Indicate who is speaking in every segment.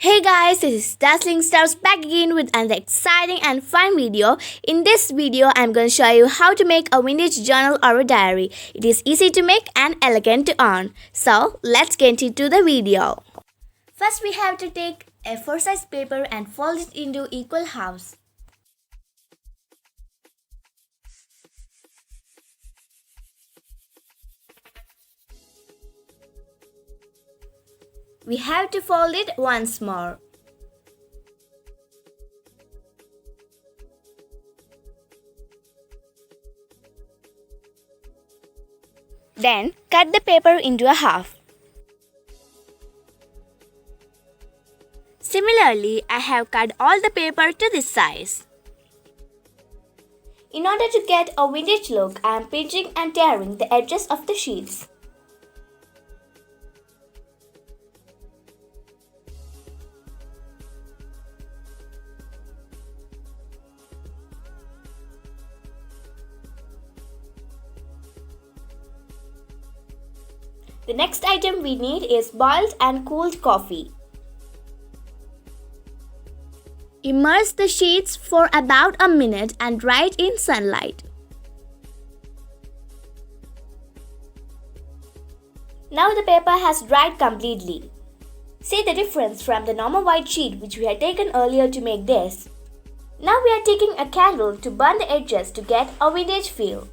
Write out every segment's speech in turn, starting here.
Speaker 1: Hey guys, this is Dazzling Stars back again with another exciting and fun video. In this video, I'm going to show you how to make a vintage journal or a diary. It is easy to make and elegant to own. So, let's get into the video. First, we have to take a 4-size paper and fold it into equal halves. We have to fold it once more. Then cut the paper into a half. Similarly, I have cut all the paper to this size. In order to get a vintage look, I am pinching and tearing the edges of the sheets. The next item we need is boiled and cooled coffee. Immerse the sheets for about a minute and dry it in sunlight. Now the paper has dried completely. See the difference from the normal white sheet which we had taken earlier to make this. Now we are taking a candle to burn the edges to get a vintage feel.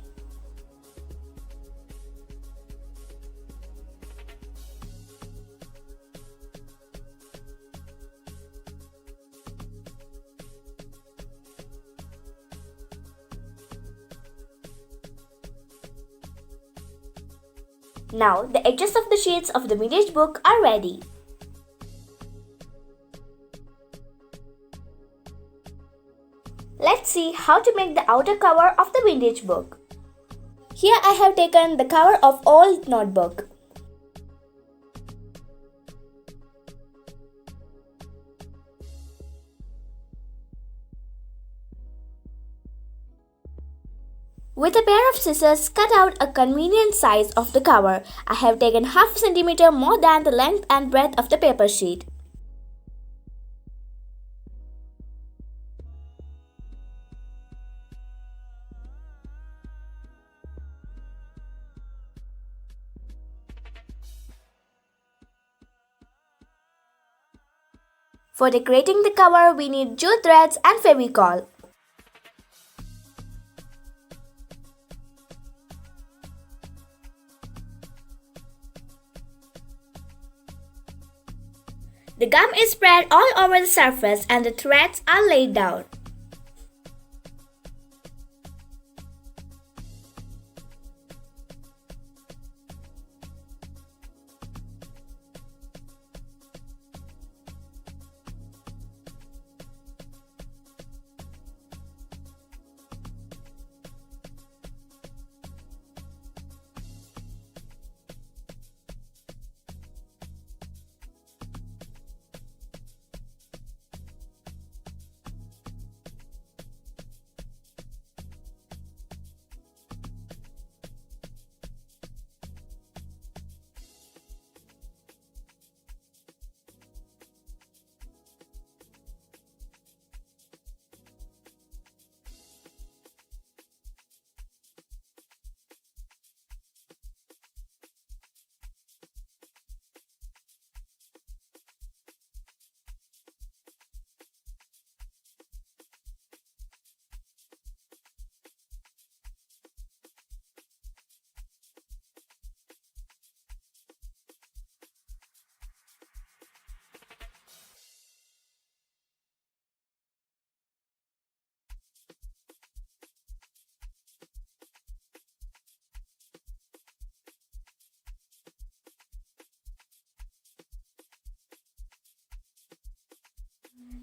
Speaker 1: Now the edges of the sheets of the vintage book are ready. Let's see how to make the outer cover of the vintage book. Here I have taken the cover of old notebook. With a pair of scissors, cut out a convenient size of the cover. I have taken half a centimeter more than the length and breadth of the paper sheet. For decorating the cover, we need jute threads and Fevicol. The gum is spread all over the surface and the threads are laid down.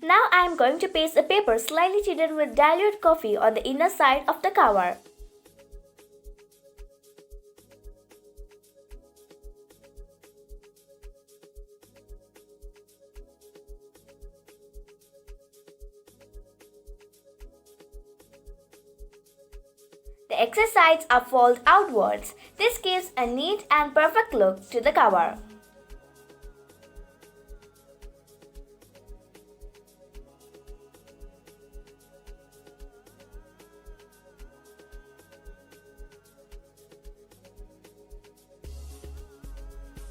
Speaker 1: Now I am going to paste a paper slightly treated with dilute coffee on the inner side of the cover. The excess sides are folded outwards. This gives a neat and perfect look to the cover.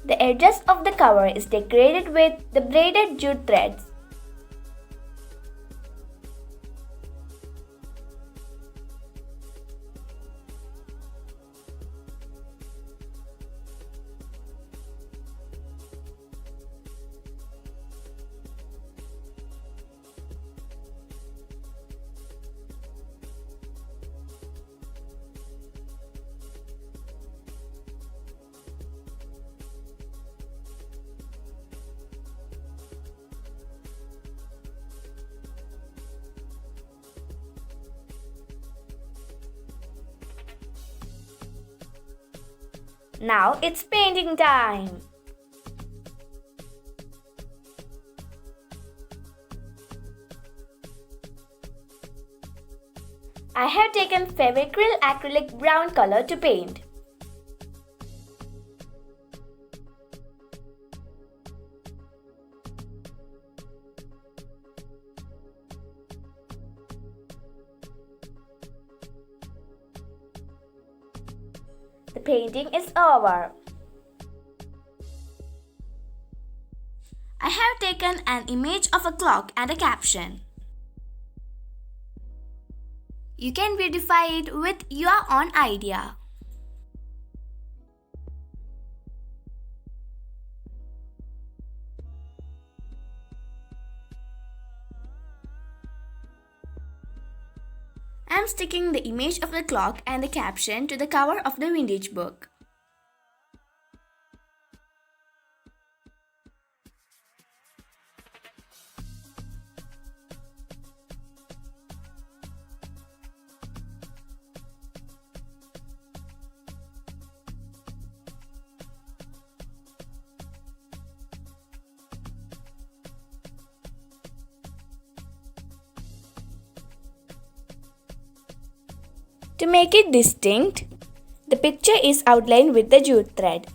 Speaker 1: The edges of the cover is decorated with the braided jute threads. Now it's painting time! I have taken Fevicryl acrylic brown color to paint. The painting is over. I have taken an image of a clock and a caption. You can beautify it with your own idea. I am sticking the image of the clock and the caption to the cover of the vintage book. To make it distinct, the picture is outlined with the jute thread.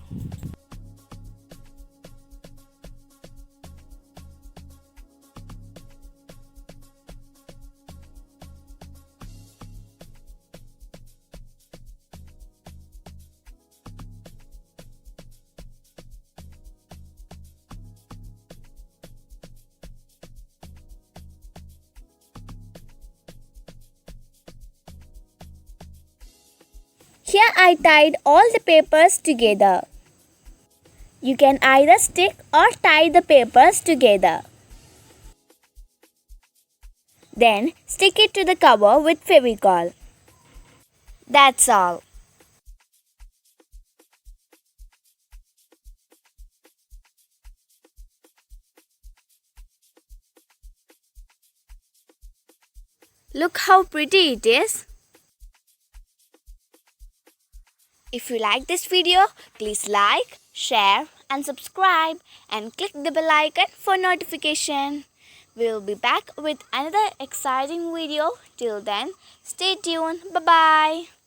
Speaker 1: Here I tied all the papers together. You can either stick or tie the papers together. Then stick it to the cover with Fevicol. That's all. Look how pretty it is. If you like this video, please like, share and subscribe and click the bell icon for notification. We will be back with another exciting video. Till then, stay tuned. Bye-bye.